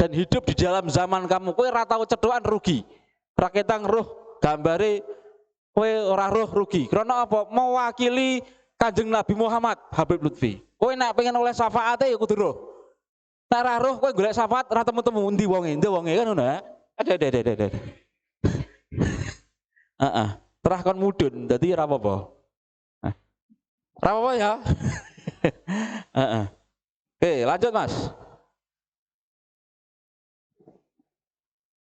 dan hidup di dalam zaman kamu, kowe ora tau cethukan rugi. Ora ketang roh gambare kowe ora roh rugi. Karena apa? Mewakili Kanjeng Nabi Muhammad, Habib Lutfi. Kowe nek pengen oleh syafaate ya kudu roh. Nek ora roh kowe golek syafaat ora temu-temu endi wonge kan ngono ha. Ada. Heeh. Terah kon mudhun dadi ora apa-apa. Ora apa-apa ya. Heeh. Oke, lanjut Mas.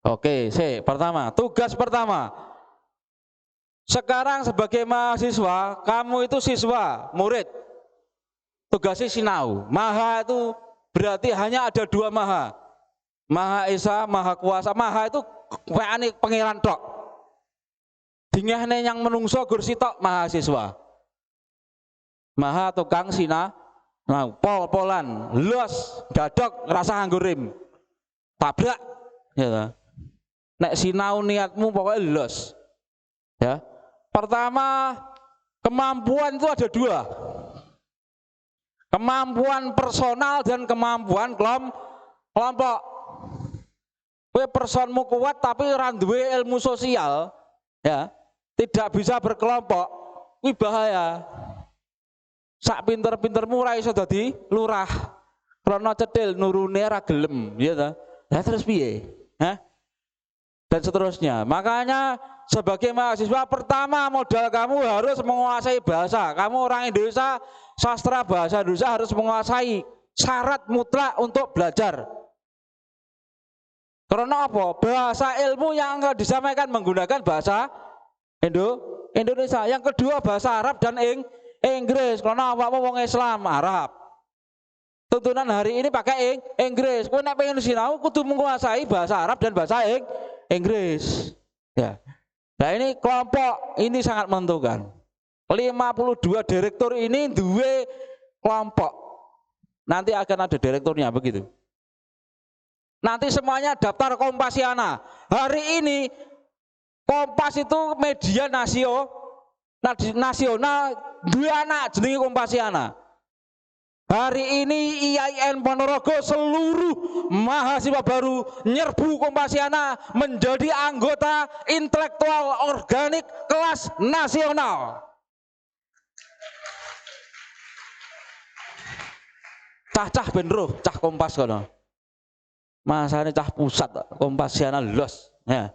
Oke, pertama, tugas pertama. Sekarang sebagai mahasiswa, kamu itu siswa, murid. Tugasnya sinau. Maha itu berarti hanya ada dua maha. Maha Esa, Maha Kuasa. Maha itu kayaknya pangeran tok. Dingahne yang menungso gur sitok mahasiswa. Maha tukang sina, nah, pol-polan, los, dadok, rasa anggurim, tabrak, ya. Nek sinau niatmu pokoknya los, ya. Pertama, kemampuan itu ada dua, kemampuan personal dan kemampuan kelompok. Kowe personmu kuat tapi ora duwe ilmu sosial, ya, tidak bisa berkelompok, kuwi bahaya. Sak pinter-pintermu ora iso dadi lurah. Krana cetil nurune ora gelem, ya ta? Lah terus piye? Hah? Dan seterusnya. Makanya sebagai mahasiswa pertama modal kamu harus menguasai bahasa. Kamu orang Indonesia, sastra bahasa Indonesia harus menguasai, syarat mutlak untuk belajar. Karena apa? Bahasa ilmu yang akan disampaikan menggunakan bahasa Indonesia. Yang kedua bahasa Arab dan Inggris. Karena awakmu wong Islam Arab. Tuntunan hari ini pakai Inggris. Kowe nek pengen sinau kudu menguasai bahasa Arab dan bahasa Inggris. Ya. Nah ini kelompok ini sangat menentukan. 52 direktur ini duwe kelompok. Nanti akan ada direkturnya begitu. Nanti semuanya daftar Kompasiana. Hari ini Kompas itu media nasional dua anak jenenge Kompasiana. Hari ini IAIN Ponorogo seluruh mahasiswa baru nyerbu Kompasiana menjadi anggota intelektual organik kelas nasional. Cah ben roh, cah Kompas kono. Masane cah pusat Kompasiana los. Ya.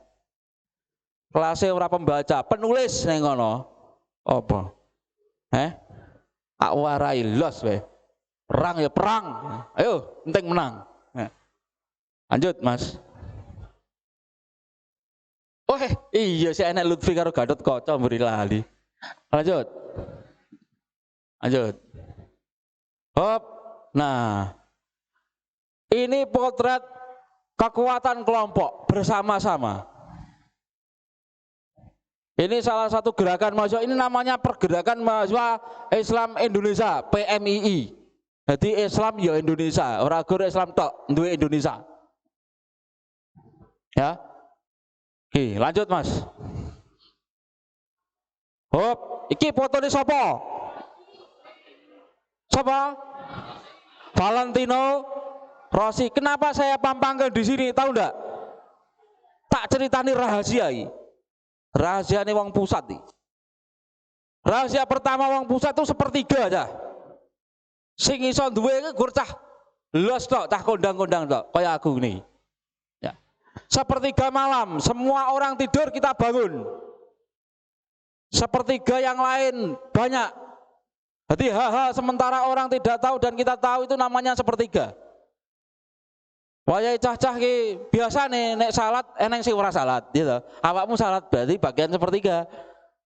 Kelasnya ora pembaca, penulis ning kono. Apa? Ak warai los we. Perang ya perang. Ayo, penting menang. Ya. Lanjut, Mas. Oh, iya si enek Lutfi karo Gatot Kaca mburi lali. Lanjut. Hop. Nah. Ini potret kekuatan kelompok bersama-sama. Ini salah satu gerakan mahasiswa, ini namanya Pergerakan Mahasiswa Islam Indonesia, PMII. Jadi Islam ya Indonesia, ora gur Islam tok, duwe Indonesia. Ya. Oke, lanjut Mas. Hop, iki fotone sapa? Sapa? Valentino Rossi. Kenapa saya pampangkan di sini? Tahu enggak? Tak ceritani rahasia ini. Rahasia ini wong pusat nih. Rahasia pertama wong pusat itu sepertiga aja. Sing iso duwe iki gur cah los tok, cah kondang-kondang tok, kaya aku nih. Ya. Sepertiga malam, semua orang tidur kita bangun. Sepertiga yang lain banyak. Jadi hal-hal sementara orang tidak tahu dan kita tahu itu namanya sepertiga. Wayai cah-cah ki biasa nih nek salat eneng sing ora salat gitu. Awakmu salat berarti bagian sepertiga.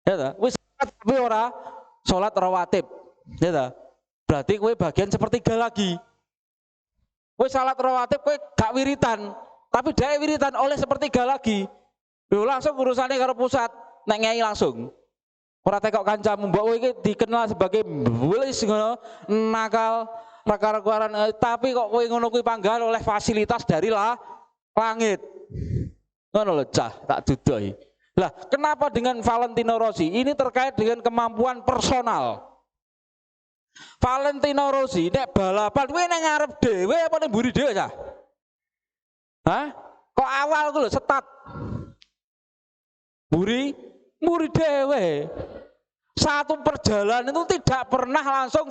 Ya wis salat tapi ora salat rawatib. Ya berarti kowe bagian sepertiga lagi. Kowe salat rawatib kowe gak wiritan, tapi dhek wiritan oleh sepertiga lagi. Lho langsung urusane karo pusat nek ngei langsung. Ora tekok kancamu mbok kowe iki dikenal sebagai bulis ngono, nakal rakar-rakaran, tapi kok kowe ngono kuwi panggal oleh fasilitas dari langit. Ngono lho cah, tak dudoi. Lah, kenapa dengan Valentino Rossi? Ini terkait dengan kemampuan personal. Valentino Rossi nek balapan kuwi nang ngarep dhewe apa ning mburi dhewe cah? Hah? Kok awal ku lho setat. Muri dewe. Satu perjalanan itu tidak pernah langsung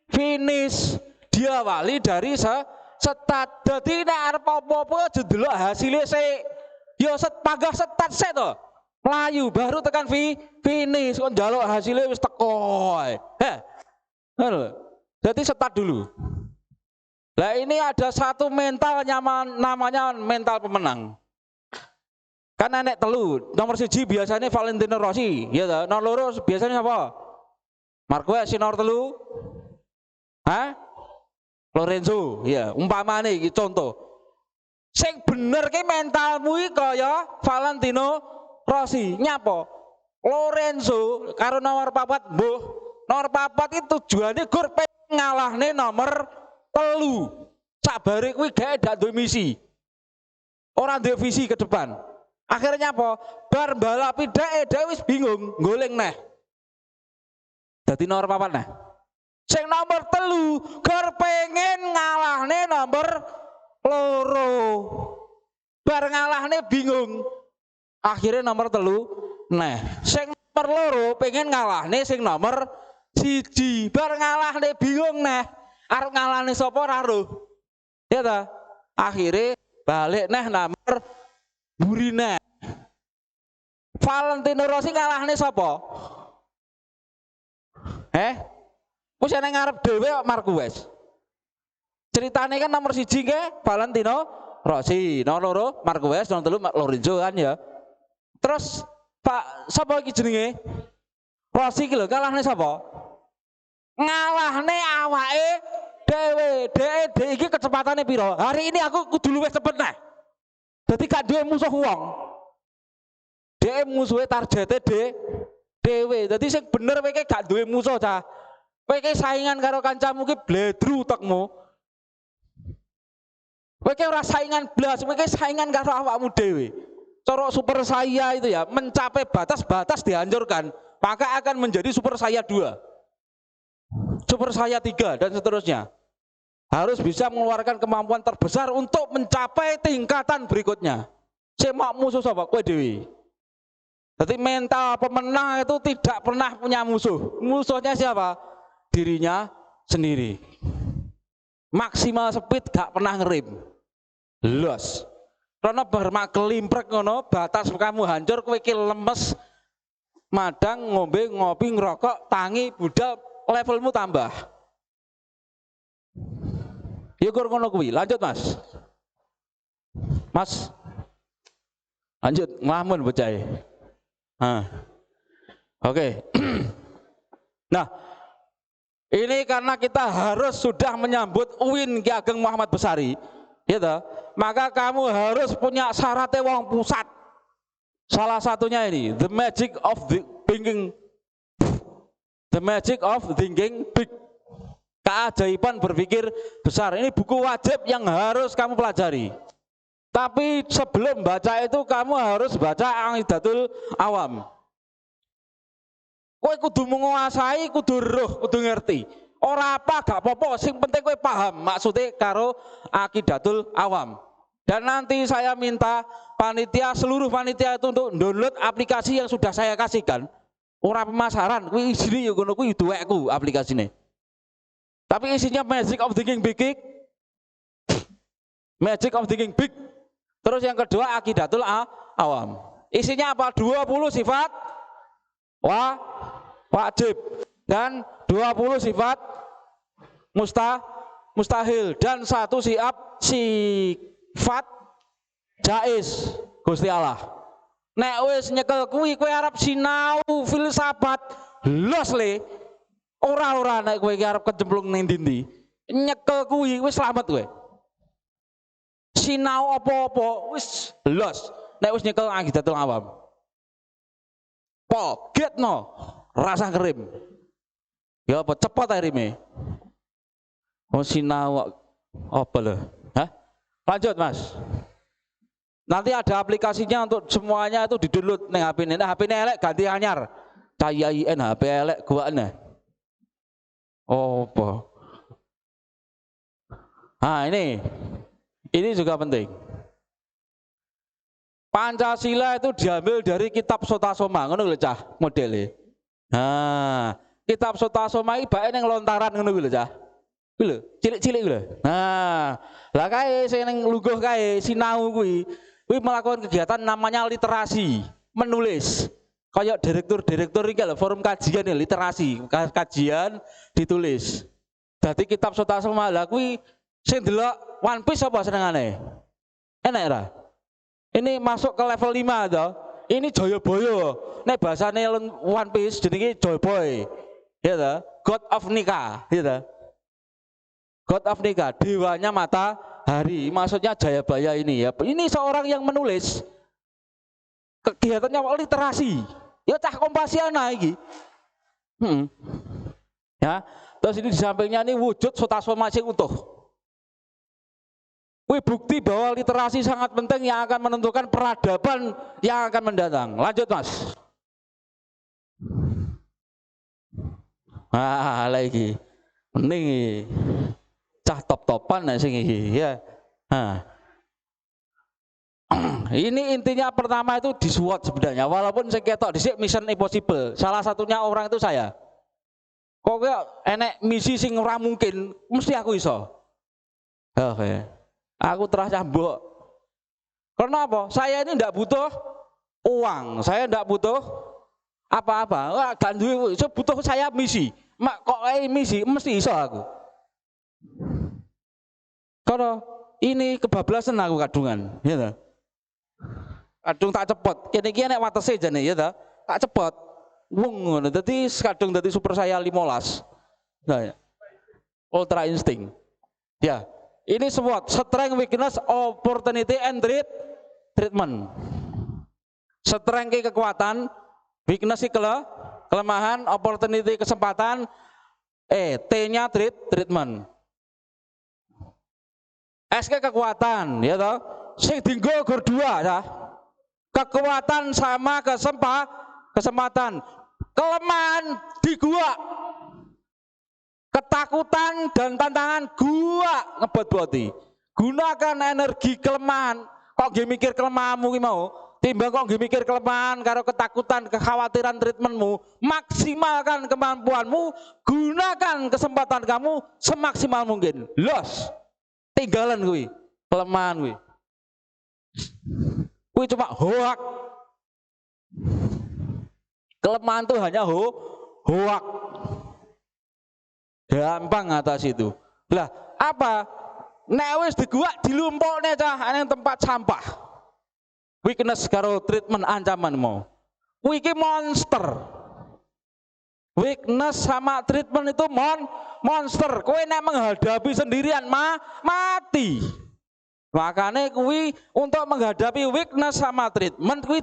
finish. Diawali dari setat. Dadi nek arep apa-apa aja delok hasilnya sik. Ya panggah setat sik to. Melayu baru tekan finish kok njaluk hasilnya wis teko. Heh. Ngono. Jadi setat dulu. Lah ini ada satu mental nyaman namanya mental pemenang. Kan nek telu, nomor 1 biasanya Valentino Rossi, ya toh. Nomor 2 biasanya apa? Marquez, nomor 3. Hah? Lorenzo, ya, umpamane iki contoh. Sing bener ki mentalmu iki kaya Valentino Rossi, nyapa? Lorenzo karo nomor 4, mbuh. Nomor 4 itu tujuannya gur ngalahne nomor 3. Sabare kuwi gak ndak duwe misi. Ora duwe visi ke depan. Akhirnya apa? Bar balapi dhek wis bingung, goleng neh. Dadi nomor 4 neh. Sing nomor 3 gur pengen ngalahne nomor 2. Bar ngalahne bingung. Akhirnya nomor 3 neh. Sing nomor 2 pengen ngalahne sing nomor 1. Bar ngalahne bingung neh. Arep ngalahne sapa ora roh. Ya ta? Akhirnya balik neh nomor burine. Valentino Rossi ngalahne sapa? Wis ana ngarep dhewe kok Marquez. Ceritane kan nomor 1 ke Valentino Rossi, nomor 2 Marquez, nomor 3 Lorenzo kan ya. Terus Pak sapa iki jenenge? Rossi iki lho ngalahne sapa? Ngalahne awake dhewe. Dhewe iki kecepatane piro? Hari ini aku kudu luwih cepet nah. Dadi gak duwe musuh wong. Dhewe musuhe targete dhewe. Dadi sing bener kowe gak duwe musuh cah. Kowe iki saingan karo kancamu ki bledru tekmu. Kowe iki ora saingan blas, kowe iki saingan karo awakmu dhewe. Cara super saya itu ya, mencapai batas-batas dihancurkan, maka akan menjadi super saya 2. Super saya 3 dan seterusnya. Harus bisa mengeluarkan kemampuan terbesar untuk mencapai tingkatan berikutnya. Semak musuh sapa? Kowe dhewe. Jadi mental pemenang itu tidak pernah punya musuh. Musuhnya siapa? Dirinya sendiri. Maksimal speed gak pernah ngerem. Los. Karena bermak kelimprek ngono, batas kamu hancur, kowe iki lemes. Madang ngombe ngopi ngerokok, tangi budal, levelmu tambah. Ya gur ngono kuwi. Lanjut Mas. Mas. Lanjut nglamun bocah. Oke. Nah, ini karena kita harus sudah menyambut UIN Ki Ageng Muhammad Besari, gitu. Maka kamu harus punya syaratnya wong pusat. Salah satunya ini, the magic of thinking big. Keajaiban berpikir besar. Ini buku wajib yang harus kamu pelajari. Tapi sebelum baca itu kamu harus baca Aqidatul Awam. Kowe kudu menguasai, kudu roh, kudu ngerti. Ora apa gak apa-apa, sing penting kowe paham maksudnya karo Aqidatul Awam. Dan nanti saya minta panitia, seluruh panitia itu untuk download aplikasi yang sudah saya kasihkan. Ora pemasaran, kuwi isine yo ngono kuwi duwekku aplikasine. Tapi isinya magic of thinking big. Magic of thinking big. Terus yang kedua Aqidatul Awam. Isinya apa? 20 sifat wajib dan 20 sifat mustahil dan 1 sifat jaiz Gusti Allah. Nek wis nyekel kuwi kowe arep sinau filsafat los le. Ora nek kowe arep kecemplung ning ndi. Nyekel kuwi wis slamet kowe. Sinau apa-apa wis los. Nek wis nyekel Aqidatul Awam. Pogetno rasa kerim. Ya apa cepet ae rime. Oh sinau apa lho? Hah? Lanjut Mas. Nanti ada aplikasinya untuk semuanya itu di-download ning HP ini. Nah, HP ini elek ganti anyar. Cayain HP elek guane. Oh, apa? Ini juga penting. Pancasila itu diambil dari kitab Sotasoma, ngono lho cah modele. Nah, kitab Sotasoma iki bae ning lontaran ngono kuwi lho cah. Kuwi lho, cilik-cilik kuwi lho. Nah, lah kae sing ning lungguh kae sinau kuwi melakukan kegiatan namanya literasi, menulis. Kayak direktur-direktur iki lho, forum kajian ya, literasi, kajian ditulis. Dadi kitab Sotasoma lah kuwi sing delok One Piece apa senengane? Enak ora? Ini masuk ke level 5 toh. Ini Jayabaya. Nek bahasane One Piece jenenge Joyboy. Ya toh? God of Nika, ya toh? God of Nika, dewanya matahari. Maksudnya Jayabaya ini ya. Ini seorang yang menulis. Kegiatannya literasi. Ya cah Kompasiana iki. Ya. Terus ini di sampingnya ini wujud Sotasoma sing utuh. Wih, bukti bahwa literasi sangat penting yang akan menentukan peradaban yang akan mendatang. Lanjut mas. Lagi mending cah top-topan sing iki ya. Ini intinya pertama itu di SWOT sebenarnya. Walaupun saya ketok dhisik Mission Impossible. Salah satunya orang itu saya. Kok enek misi sing ora mungkin, mesti aku iso. Oke. Aku terus cambuk. Karena apa? Saya ini tidak butuh uang, saya tidak butuh apa-apa. Wah, gak duwe, butuh saya misi. Mak kok misi mesti iso aku. Karena ini kebablasan aku kadungan, ya ta? Kadung tak cepot. Kene iki nek watese jane ya ta? Tak cepot. Wong ngono. Dadi kadung dadi super saya 15. Nah, ya. Ultra insting. Ya. Ini SWOT, strength, weakness, opportunity, and treatment. Strength ke kekuatan, weakness ke kelemahan, opportunity kesempatan, T-nya treatment. S ke kekuatan, ya toh. Sing dinggo gur 2 ya. Kekuatan sama kesempatan. Kelemahan di gua. Ketakutan dan tantangan gua ngebot-boti. Gunakan energi kelemahan. Kok nggih mikir kelemahanmu ki mau? Timbang kok nggih mikir kelemahan karo ketakutan, kekhawatiran treatmentmu, maksimalkan kemampuanmu, gunakan kesempatan kamu semaksimal mungkin. Los. Tinggalan kuwi, kelemahan kuwi. Kuwi cuma hoak. Kelemahan itu hanya hoak. Gampang atas itu. Lah, apa? Nek wis diguak dilumpukne cah ning tempat sampah. Weakness karo treatment ancaman mau. Kuwi iki monster. Weakness sama treatment itu monster. Kowe nek menghadapi sendirian mati. Makanya kuwi untuk menghadapi weakness sama treatment kuwi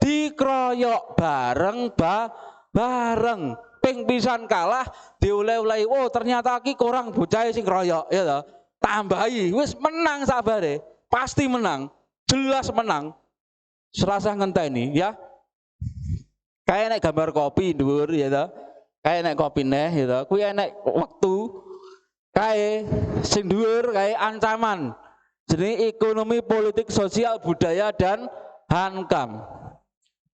dikroyok bareng. Ping pisan kalah diuleh-ulehi, oh ternyata ki kurang bocah sing kroyok ya toh. Tambahi wis menang sabare, pasti menang, jelas menang. Serasa ngenteni ya. Kayak nek gambar kopi dhuwur ya toh. Kayak nek kopi neh ya toh. Kuwi enek wektu kae sing dhuwur kae ancaman. Jenenge ekonomi, politik, sosial, budaya dan hankam.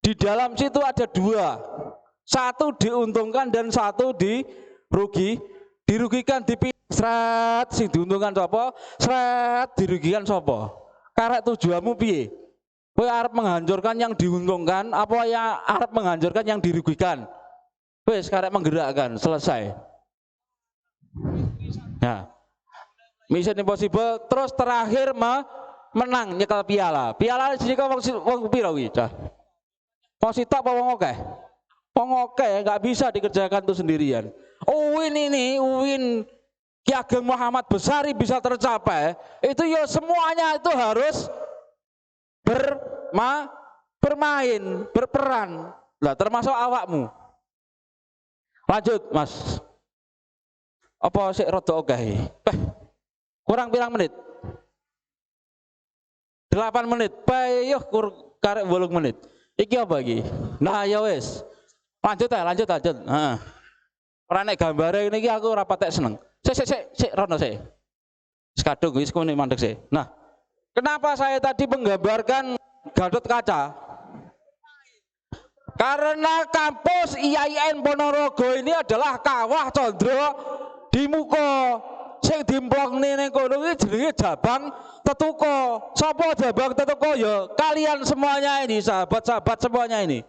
Di dalam situ ada 2. Satu diuntungkan dan satu dirugikan. Seret sing diuntungkan sapa? Seret dirugikan sapa? Karek tujuanmu piye? Kowe arep menghancurkan yang diuntungkan apa ya arep menghancurkan yang dirugikan? Wis karek menggerakkan, selesai. Nah. Mission Impossible terus terakhir menang nyekel piala. Piala siji kok wong pira kuwi, Cah? Wong sitok apa wong akeh? Wong akeh enggak bisa dikerjakan tuh sendirian. Uwin Ki Ageng Muhammad Besari bisa tercapai. Itu ya semuanya itu harus bermain, berperan. Lah termasuk awakmu. Lanjut, Mas. Apa sik rada akeh? Kurang pirang menit? 8 menit. Payuh karek 8 menit. Iki apa iki? Nah ya wis. Lanjut. Heeh. Ora nek gambare ngene iki aku ora patek seneng. Sik rono sik. Sekadung wis kene mandek sik. Nah, kenapa saya tadi menggambarkan Gatotkaca. Karena kampus IAIN Ponorogo ini adalah kawah Condro di muka. Sing dimplongne ning kono iki jenenge Jabang Tetuko. Sapa Jabang Tetuko? Ya kalian semuanya ini, sahabat-sahabat semuanya ini.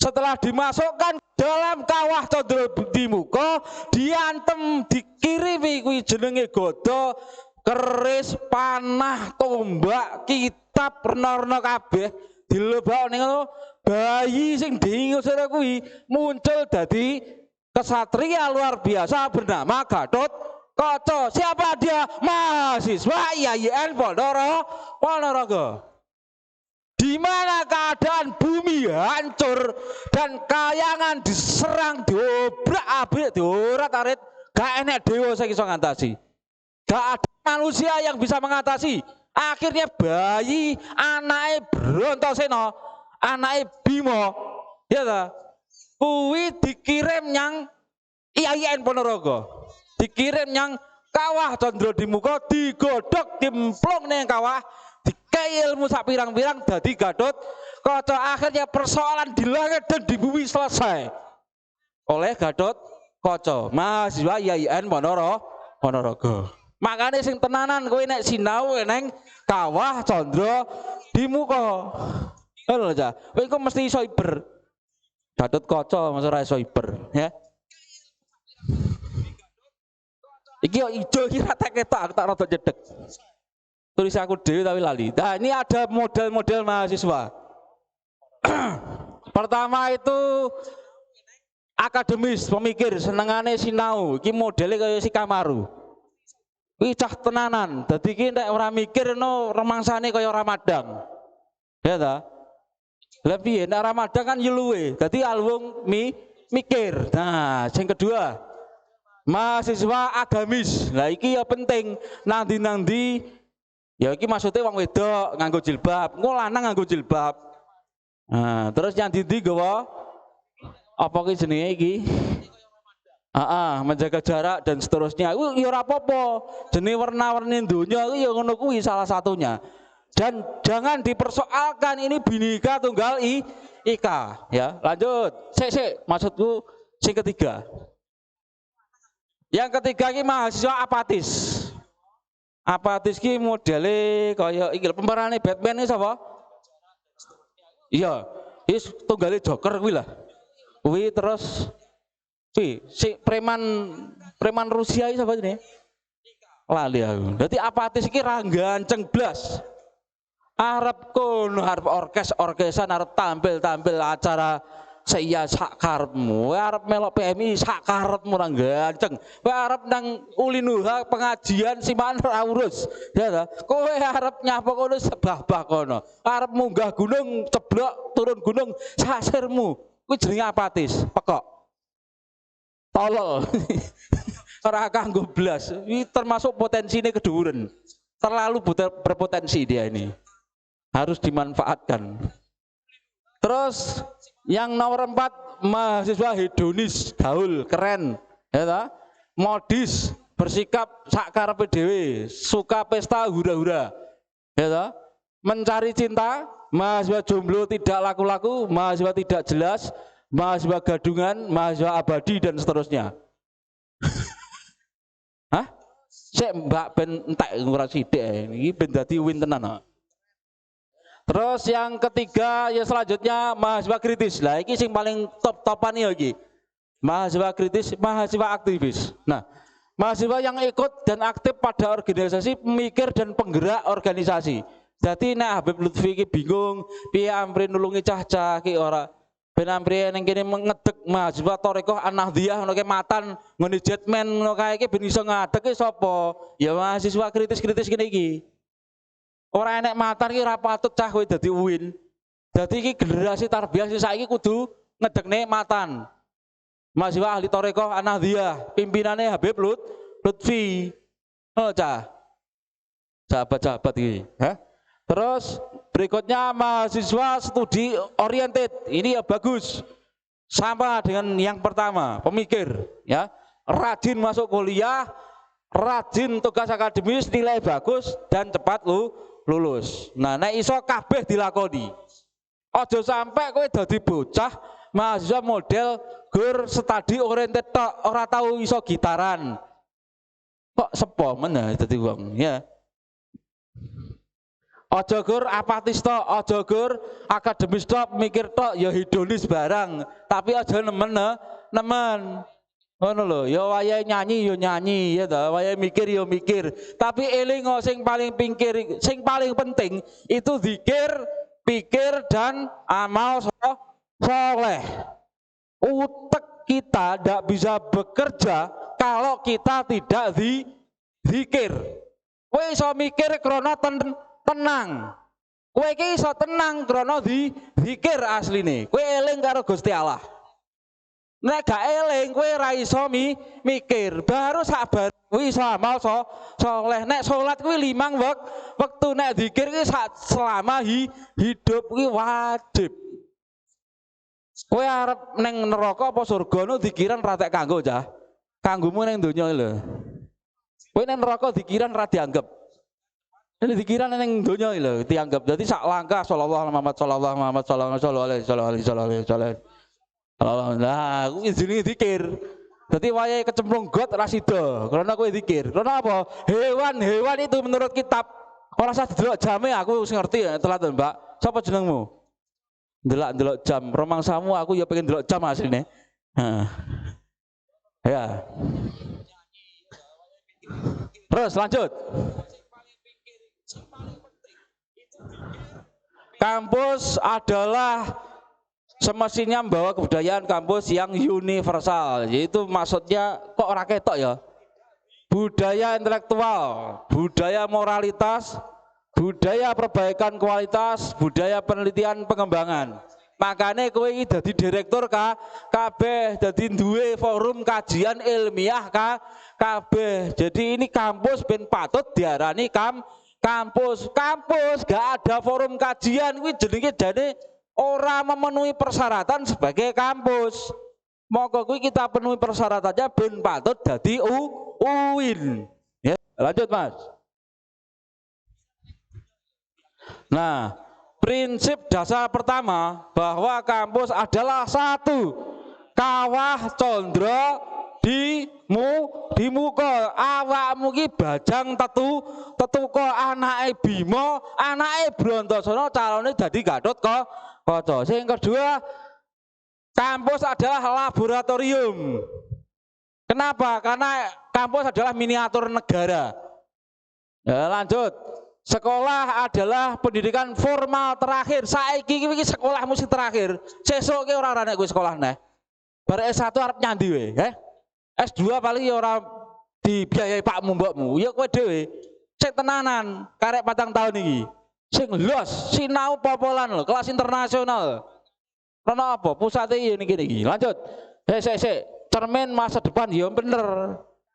Setelah dimasukkan dalam kawah Condro di muka, diantem, dikirimi kuwi jenenge godo, keris, panah, tombak, kitab, rena-rena kabeh dilebak ning ngono. Bayi sing diingusire kuwi muncul dadi kesatria luar biasa bernama Gatotkaca. Siapa dia? Mahasiswa IAIN Ponorogo. Di mana keadaan bumi hancur dan kayangan diserang, diobrak-abrik, diorat-arit, gak enek dewa sing iso ngatasi. Gak ada manusia yang bisa mengatasi. Akhirnya bayi anake Brontoseno, anake Bimo, ya ta, kuwi dikirim nyang IAIN Ponorogo, dikirim nyang kawah Condro di muka, digodhog, dimplung ning kawah, dikei ilmu sak pirang-pirang dadi Gatotkaca. Akhirnya persoalan di langit dan di bumi selesai oleh Gatotkaca, mahasiswa IAIN Ponorogo. Makanya sing tenanan kowe nek sinau neng kawah Condro di muka. Lho aja, kowe iku mesti iso iber. Gatotkaca mesti ora iso iber, ya. Iki yo ijo iki rata ketok, tak rada jedeg. Tulis aku dhewe tapi lali. Nah, ini ada model-model mahasiswa. Pertama itu akademis, pemikir, senengane sinau. Iki modele kaya si Kamaru. Kuwi cah tenanan. Dadi iki nek ora mikir no remangsane kaya Ramadang. Ya ta? Lah piye nek Ramadang kan yeluwe. Dadi alwung mikir. Nah, sing kedua, mahasiswa agamis. Lah iki ya penting. Nang-ndi ya iki maksudnya wong wedok nganggo jilbab, engko lanang nganggo jilbab. Nah, terus yang ndi gawa apa ki jenenge iki? Menjaga jarak dan seterusnya. Iku ya ora apa-apa. Jenenge warna-warni donya iku ya ngono kuwi salah satunya. Dan jangan dipersoalkan ini Bhinneka Tunggal Ika, ya. Lanjut. Sik, maksudku sing ketiga. Yang ketiga iki mahasiswa apatis. Apatis ki modele kaya iki pemerane Batman iki sapa? Iya, wis tunggale Joker kuwi lah. Kuwi terus si preman Rusia iki sapa jenenge? Lali aku. Dadi apatis iki ra ganceng blas. Arep kono arep orkesan arep tampil acara saya sak karepmu, arep melok PMI sak karepmu ora ganceng. Kowe arep nang Ulinuha pengajian siman ora urus. Ya ta? Kowe arep nyapa kono sebah-bah kono. Arep munggah gunung ceblok turun gunung sasirmu. Kuwi jenenge apatis, pekok. Tolol. Ora kanggo blas. Iki termasuk potensine keduren. Terlalu berpotensi dia ini. Harus dimanfaatkan. Terus yang nomor 4, mahasiswa hedonis, gaul, keren, ya ta? Modis, bersikap sak karepe dhewe, suka pesta hura-hura, ya ta? Mencari cinta, mahasiswa jomblo tidak laku-laku, mahasiswa tidak jelas, mahasiswa gadungan, mahasiswa abadi dan seterusnya. Hah? Sik Mbak ben entek ora sithik iki ben dadi win tenan. Terus yang ketiga ya selanjutnya mahasiswa kritis. Lah iki sing paling top-topan ya iki. Mahasiswa kritis, mahasiswa aktivis. Nah, mahasiswa yang ikut dan aktif pada organisasi, pemikir dan penggerak organisasi. Jadi nek Habib Lutfi iki bingung piye ampre nulungi cah-cah iki ora ben ampre ning kene ngedek mahasiswa Thariqah An-Nahdhiyah ngono ke matan ngene jetman ngono kae iki ben iso ngadeg sapa? Ya mahasiswa kritis-kritis kene iki. Ora enek matan iki ora patut cah kowe dadi UIN. Dadi iki generasi tarbiyah sing saiki kudu ngedekne matan. Mahasiswa ahli Thariqah An-Nahdhiyah, pimpinane Habib Lutfi. Oh, cah. Sahabat-sahabat iki, ha? Terus berikutnya mahasiswa studi oriented. Ini ya bagus. Sama dengan yang pertama, pemikir, ya. Rajin masuk kuliah, rajin tugas akademis, nilai bagus dan cepat lulus. Nah, nek iso kabeh dilakoni. Aja sampai kowe dadi bocah mahasiswa model gur study oriented tok, ora tahu iso gitaran. Kok sepo meneh dadi wong, ya. Aja gur apatis tok, aja gur akademis tok, mikir tok ya hedonis barang, tapi aja nemen. Ngono lho, ya wayahe nyanyi ya nyanyi, ya ta, wayahe mikir ya mikir. Tapi eling sing paling penting itu zikir, pikir dan amal soleh. Utek kita tidak bisa bekerja kalau kita tidak zikir. Kowe iso mikir krana tenang. Kowe iki iso tenang krana zikir asline. Kowe eling karo Gusti Allah. Nek gak eling kowe ora iso mikir, baru sabar kuwi iso amal soleh. Nek salat kuwi 5 wektu, nek zikir kuwi selama hidup kuwi wajib. Kowe arep ning neraka apa surga nu dikiran ra tek kanggo cah. Kanggomu ning donya lho. Kowe ning neraka dikiran ra dianggep. Ini dikiran ning donya lho dianggep. Dadi sak langkah sallallahu alaihi wasallam. Nah, kuwi jenenge zikir. Dadi wayahe kecemplung got ra sida, karena kowe zikir. Karena apa? Hewan itu menurut kitab ora usah didelok jame, aku wis ngerti ya, telat Mbak. Sapa jenengmu? Delok jam. Romangsamu aku ya pengen delok jam asline. Heeh. Ya. Terus lanjut. Kampus adalah semestinya membawa kebudayaan kampus yang universal, yaitu maksudnya kok ora ketok ya, budaya intelektual, budaya moralitas, budaya perbaikan kualitas, budaya penelitian pengembangan. Makanya kowe iki dadi direktur kabeh, dadi duwe forum kajian ilmiah kabeh. Jadi ini kampus ben patut diarani kampus. Kampus gak ada forum kajian kuwi jenenge jane ora memenuhi persyaratan sebagai kampus. Moko kuwi kita penuhi persyaratannya ben patut dadi UIN. Ya, lanjut Mas. Nah, prinsip dasar pertama bahwa kampus adalah satu, kawah condro di muka. Awakmu ki bajang tetuko anake Bima, anake Brontasana calone dadi Gatotkaca. Sing kedua, kampus adalah laboratorium. Kenapa? Karena kampus adalah miniatur negara. Ya, lanjut. Sekolah adalah pendidikan formal terakhir. Saiki iki sekolah mesti terakhir. Sesuk ki ora nek kowe sekolah neh. Bar S1 arep nyandi we, S2 paling ya ora dibiayai pakmu mbokmu. Ya kowe dhewe sing tenanan karek 4 tahun iki. Sing los, sinau popolan lho, kelas internasional. Karena apa? Pusate iki niki. Lanjut. Sik. Cermin masa depan ya bener.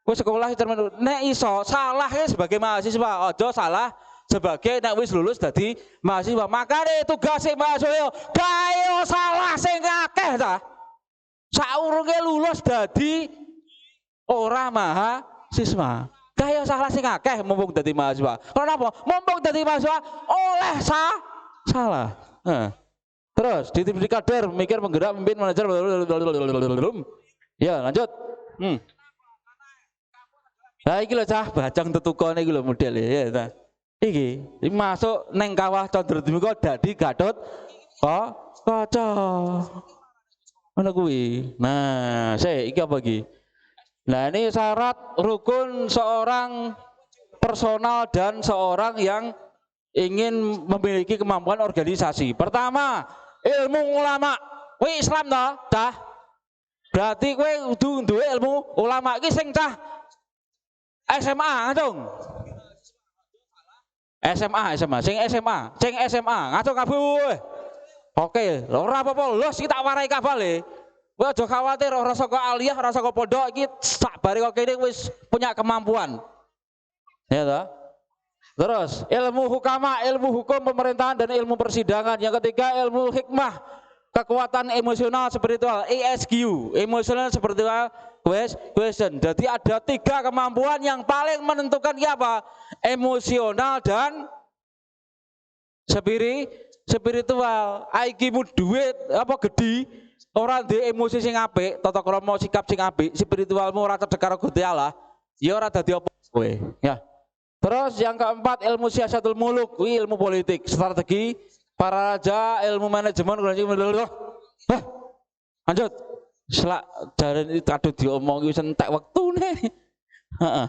Kowe sekolah cermin nek iso salah sebagai mahasiswa, aja salah sebagai nek wis lulus dadi mahasiswa. Makane tugas mahasiswa gawe salah sing akeh ta. Saurunge lulus dadi ora mahasiswa. Gawe salah sing akeh mumpung dadi mahasiswa. Karena apa? Mumpung dadi mahasiswa oleh salah. Terus di kader mikir menggerak memimpin manajer. Ya, lanjut. Nah, iki lho cah bajang tetukone iki lho model ya ta. Iki masuk neng kawah Condrodimika dadi Gatotkaca. Ngono kuwi. Nah, iki apa iki? Nah, ini syarat rukun seorang personal dan seorang yang ingin memiliki kemampuan organisasi. Pertama, ilmu ulama. Kowe Islam ta? Berarti kowe kudu duwe ilmu ulama iki sing cah SMA ngacung. Sing SMA ngacung kabeh. Oke, ora apa-apa, los iki tak warai kabeh. Kowe aja khawatir ora saka aliyah, ora saka pondok iki sakbare kok kene wis punya kemampuan. Ya toh? Terus ilmu hukama, ilmu hukum pemerintahan dan ilmu persidangan. Yang ketiga ilmu hikmah, kekuatan emosional spiritual, ESQ, emosional spiritual question. Jadi ada 3 kemampuan yang paling menentukan apa? Emosional dan spiritual. Aikimu duit apa gede, ora ndek emosi sing apik, tata krama sikap sing apik, spiritualmu ora cedhek karo Gusti Allah, ya ora dadi apa kowe, ya. Terus yang keempat ilmu siasatul muluk, ilmu politik, strategi para raja, ilmu manajemen, lanjut. Selak jaran itu kadung diomong wis entek wektune. Heeh.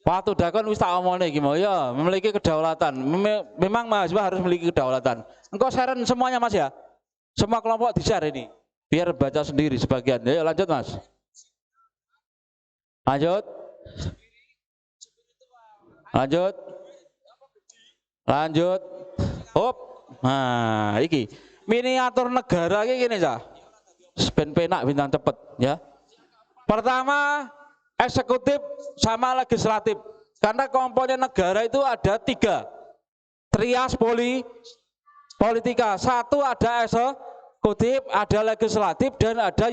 Waktu dakon wis tak omongne iki mau ya, memiliki kedaulatan. Memang mahasiswa harus memiliki kedaulatan. Engkau share semuanya Mas ya. Semua kelompok di-share ini. Biar baca sendiri sebagian. Ya lanjut Mas. Lanjut. Lanjut. Lanjut. Hop. Nah, iki miniatur negara iki gini cah. Ben penak bintang cepet ya. Pertama eksekutif sama legislatif. Karena komponen negara itu ada 3. Trias politika. 1 ada eksekutif, ada legislatif dan ada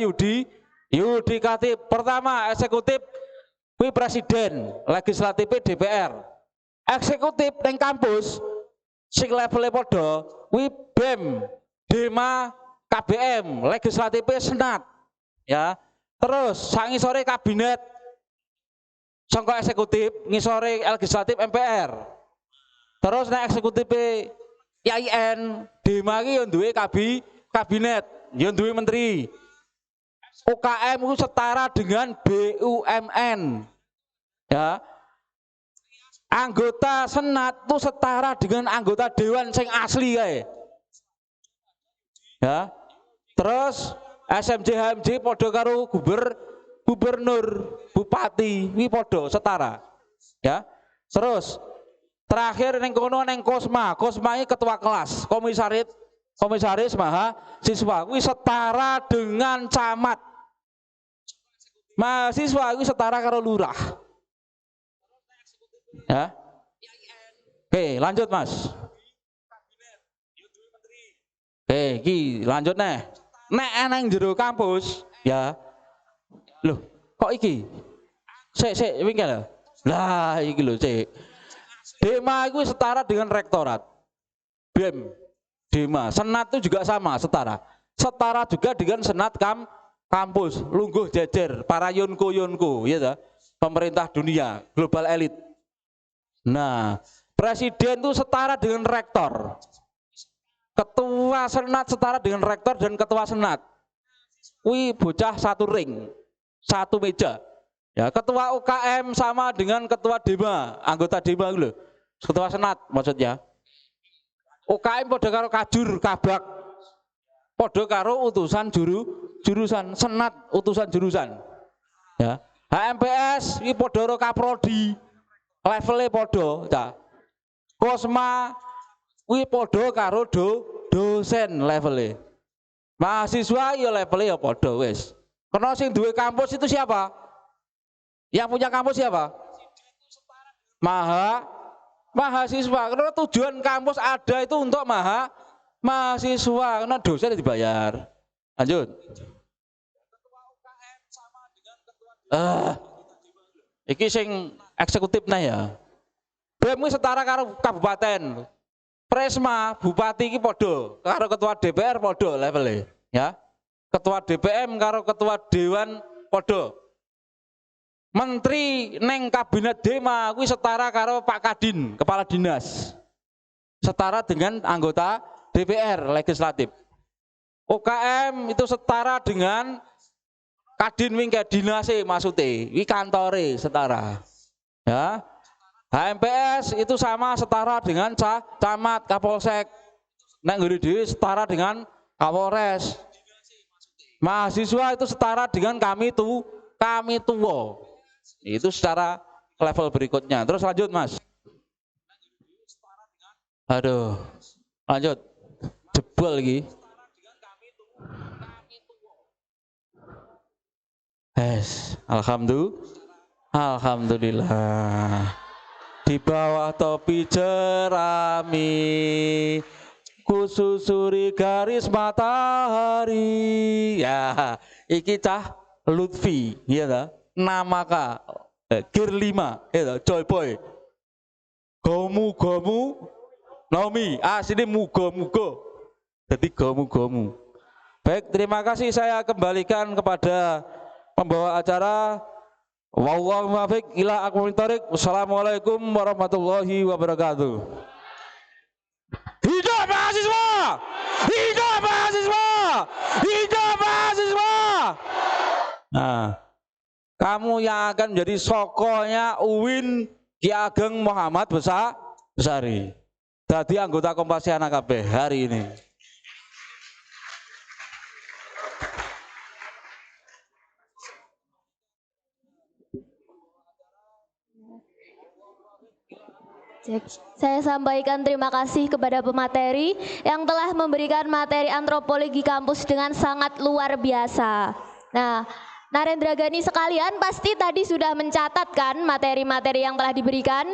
yudikatif. Pertama eksekutif kuwi presiden, legislatif DPR. Eksekutif ning kampus sing levelnya padha kuwi BEM, Dema, KBM, legislatif Senat. Ya. Terus sak ngisore kabinet sangka eksekutif, ngisore legislatif MPR. Terus nek eksekutif IAIN, Dema iki yo duwe kabinet, yo duwe menteri. UKM itu setara dengan BUMN. Ya. Anggota Senat itu setara dengan anggota dewan sing asli kae. Ya. Terus SMJ HMJ padha karo gubernur, bupati, wi padha setara. Ya. Terus terakhir ning kono ning Kosma iki ketua kelas, komisaris mahasiswa kuwi setara dengan camat. Mahasiswa kuwi setara karo lurah. Ya. Oke, lanjut Mas. Oke, iki lanjut nih. Nek eneng jero kampus, ya. Loh, kok iki? Sik wingi lho. Lah, iki lho, sik. Dema itu setara dengan rektorat. BEM, Dema, Senat itu juga sama, setara. Setara juga dengan Senat kampus, lungguh jejer, para yonko, ya, pemerintah dunia, global elit. Nah, presiden itu setara dengan rektor. Ketua Senat setara dengan rektor dan ketua Senat. Wih, bocah satu ring, satu meja. Ya, ketua UKM sama dengan ketua Dema, anggota Dema lho. Ketua Senat maksudnya. UKM podo karo kajur, kabak. Podo karo utusan jurusan, Senat utusan jurusan. Ya. HMPS iki podo karo kaprodi. Levelnya podo, ta. Kosma kuwi podo karo dosen levelnya. Mahasiswa ya levelnya ya podo wis. Karena sing duwe kampus itu siapa? Yang punya kampus siapa? Mahasiswa. Karena tujuan kampus ada itu untuk mahasiswa. Karena dosen dibayar. Lanjut. Iki sing eksekutif nah ya. BEM setara karo kabupaten. Presma bupati iki podo karo ketua DPR podo levelnya, ya. Ketua DPM karo ketua dewan podo. Menteri neng kabinet Dema kuwi setara karo Pak Kadin, kepala dinas. Setara dengan anggota DPR legislatif. UKM itu setara dengan Kadin wing dinase maksude, wi kantore setara. Ya. HMPS itu sama setara dengan camat, Kapolsek. Nek nggone dhewe setara dengan Kapolres. Mahasiswa itu setara dengan kami tuwa. Itu secara level berikutnya. Terus lanjut Mas. Aduh. Lanjut. Jebol lagi. Alhamdulillah. Di bawah topi jerami kususuri garis matahari. Ya, iki cah Lutfi, ya ta? Namaka Gear 5, ya ta? Joy Boy. Gomu nomi. Sini mugo. Jadi gomu. Baik, terima kasih, saya kembalikan kepada pembawa acara. Wallahu muwaffiq ila aqwamit thoriq. Wassalamualaikum warahmatullahi wabarakatuh. Hidup mahasiswa! Hidup mahasiswa! Hidup mahasiswa! Nah, kamu yang akan menjadi sokonya UIN Ki Ageng Muhammad Besari. Jadi anggota Kompasiana KB hari ini. Saya sampaikan terima kasih kepada pemateri yang telah memberikan materi antropologi kampus dengan sangat luar biasa. Nah, Narendra Gani sekalian pasti tadi sudah mencatatkan materi-materi yang telah diberikan.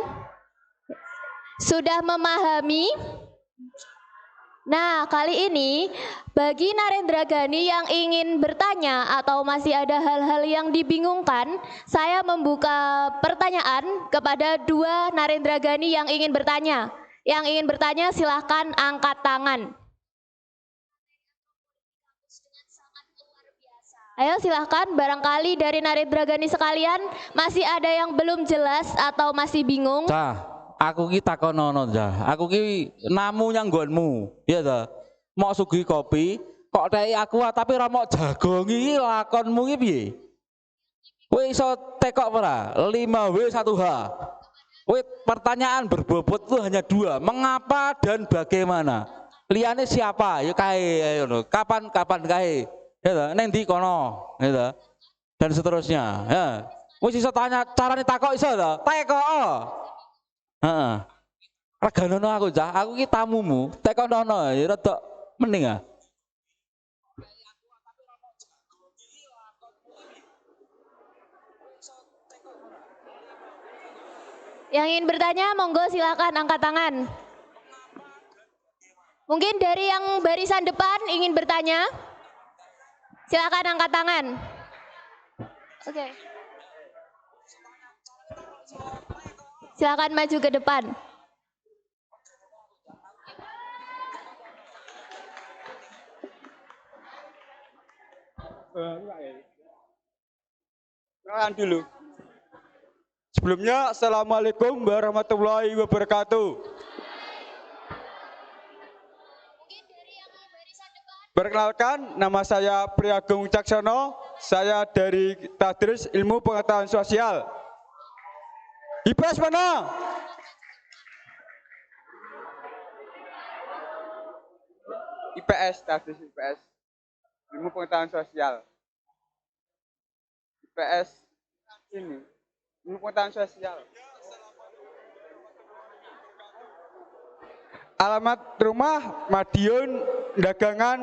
Sudah memahami? Nah, kali ini bagi Narendra Gani yang ingin bertanya atau masih ada hal-hal yang dibingungkan, saya membuka pertanyaan kepada dua Narendra Gani yang ingin bertanya. Yang ingin bertanya silahkan angkat tangan. Ayo silahkan, barangkali dari Narendra Gani sekalian masih ada yang belum jelas atau masih bingung. Aku ki takonono ja. Aku ki namu nyang nggonmu. Iya ta? Mok sugih kopi, kok teki aku tapi ora mok jagongi iki lakonmu ki piye? Kowe iso tekok ora? 5W1H. Kowe pertanyaan berbobot itu hanya 2. Mengapa dan bagaimana? Liane siapa? Ya kae ngono. Kapan kae? Ya ta? Ning ndi kono? Ya ta? Dan seterusnya. Ya. Wis iso tanya carane takok iso ta? Tekok. Heeh. Reganono aku cah, aku ki tamumu, tekonono ya rada mending ah. Yang ingin bertanya monggo silakan angkat tangan. Mungkin dari yang barisan depan ingin bertanya? Silakan angkat tangan. Oke. Silakan maju ke depan. Kenalan dulu. Sebelumnya, Assalamualaikum warahmatullahi wabarakatuh. Perkenalkan, nama saya Priagung Caksono. Saya dari Tadris Ilmu Pengetahuan Sosial. IPS mana? IPS, Tadris IPS. Ilmu Pengetahuan Sosial. IPS ini. Ilmu Pengetahuan Sosial. Alamat rumah Madiun Dagangan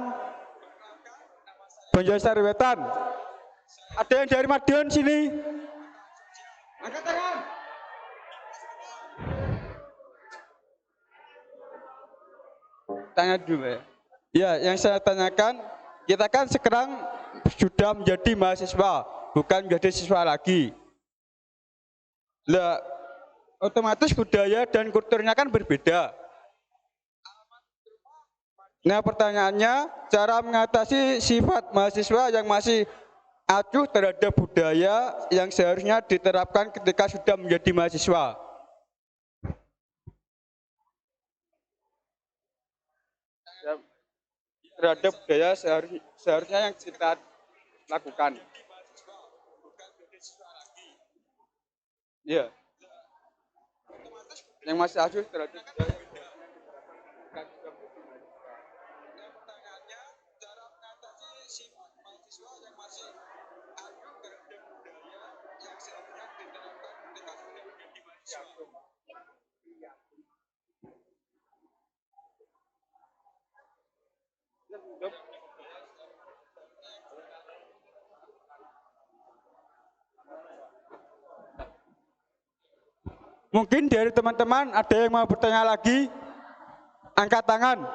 Banjarsari Wetan. Ada yang dari Madiun sini? Angkat tangan. Tanya dulu ya. Ya, yang saya tanyakan, kita kan sekarang sudah menjadi mahasiswa, bukan menjadi siswa lagi. Lah, otomatis budaya dan kulturnya kan berbeda. Nah, pertanyaannya, cara mengatasi sifat mahasiswa yang masih acuh terhadap budaya yang seharusnya diterapkan ketika sudah menjadi mahasiswa. Terhadap budaya seharusnya yang kita lakukan. Iya. Yang masih acuh terhadap budaya. Mungkin dari teman-teman ada yang mau bertanya lagi? Angkat tangan.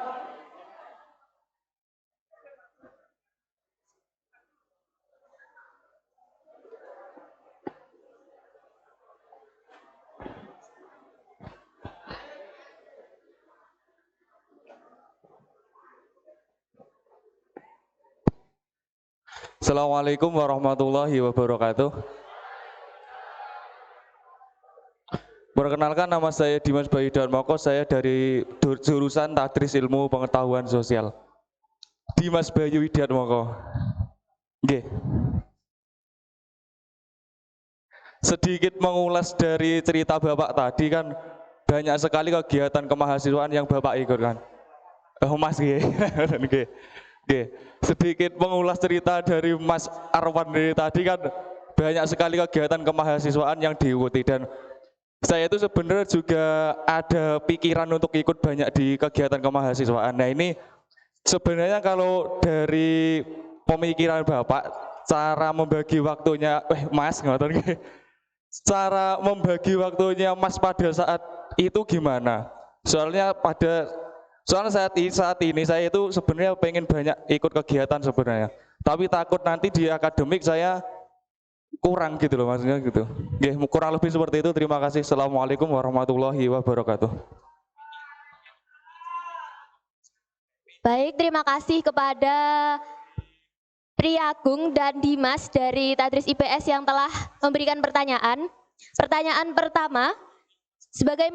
Assalamualaikum warahmatullahi wabarakatuh. Perkenalkan, nama saya Dimas Bayu Darmoko, saya dari jurusan Tadris Ilmu Pengetahuan Sosial. Dimas Bayu Darmoko. Nggih. Sedikit mengulas dari cerita Bapak tadi kan, banyak sekali kegiatan kemahasiswaan yang Bapak ikut kan. Mas nggih. Nggih. Nggih. Sedikit mengulas cerita dari Mas Arwan dari tadi kan, banyak sekali kegiatan kemahasiswaan yang diikuti, dan saya itu sebenarnya juga ada pikiran untuk ikut banyak di kegiatan kemahasiswaan. Nah ini sebenarnya kalau dari pemikiran Bapak, cara membagi waktunya, Mas, ngoten nggih. Cara membagi waktunya Mas pada saat itu gimana? Soalnya saat ini saya itu sebenarnya pengen banyak ikut kegiatan sebenarnya. Tapi takut nanti di akademik saya kurang gitu loh, maksudnya gitu. Nggih, kurang lebih seperti itu. Terima kasih. Assalamualaikum warahmatullahi wabarakatuh. Baik, terima kasih kepada Priagung dan Dimas dari Tadris IPS yang telah memberikan pertanyaan. Pertanyaan pertama, sebagai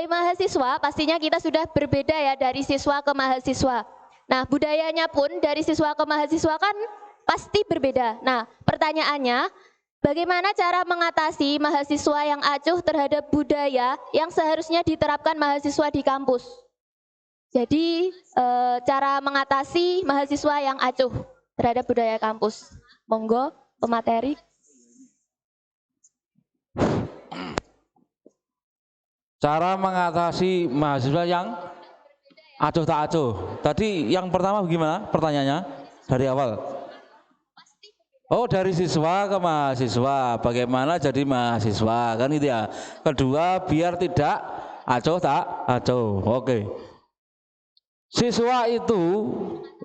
mahasiswa pastinya kita sudah berbeda ya dari siswa ke mahasiswa. Nah, budayanya pun dari siswa ke mahasiswa kan pasti berbeda. Nah, pertanyaannya, bagaimana cara mengatasi mahasiswa yang acuh terhadap budaya yang seharusnya diterapkan mahasiswa di kampus? Jadi, cara mengatasi mahasiswa yang acuh terhadap budaya kampus. Monggo, pemateri. Cara mengatasi mahasiswa yang acuh tak acuh. Tadi yang pertama gimana pertanyaannya dari awal? Oh, dari siswa ke mahasiswa, bagaimana jadi mahasiswa, kan itu ya. Kedua, biar tidak acuh tak acuh. Oke. Siswa itu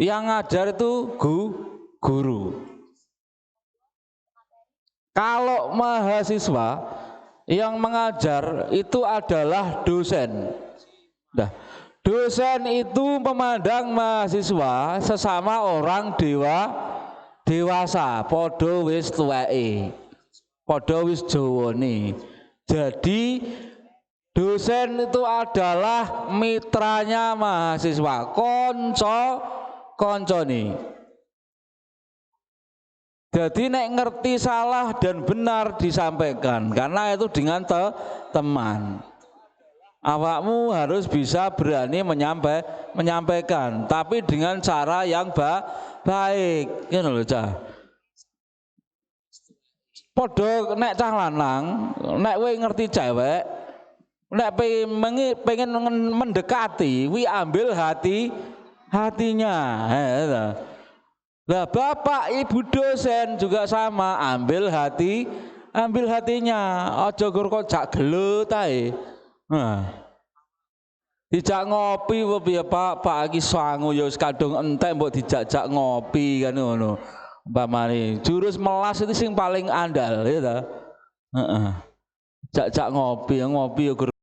yang ngajar itu guru. Kalau mahasiswa yang mengajar itu adalah dosen. Nah, dosen itu memandang mahasiswa sesama orang dewasa, podo wis tuweke, podo wis jowone. Jadi dosen itu adalah mitranya mahasiswa, koncone. Jadi nek ngerti salah dan benar disampaikan, karena itu dengan teman. Awakmu harus bisa berani menyampaikan, tapi dengan cara yang baik. Ngono lho, Cah. Padha nek cah lanang, nek kowe ngerti cewek, nek pengen mendekati, wi ambil hatinya. Nah, bapak ibu dosen juga sama, ambil hatinya. Aja kok jak gelut ae. Nah, dijak ngopi piye Pak iki sangu ya wis kadung entek mbok dijak ngopi kan ngono. Umpamane jurus melas itu sing paling andal ya ta. Heeh. Jak ngopi ya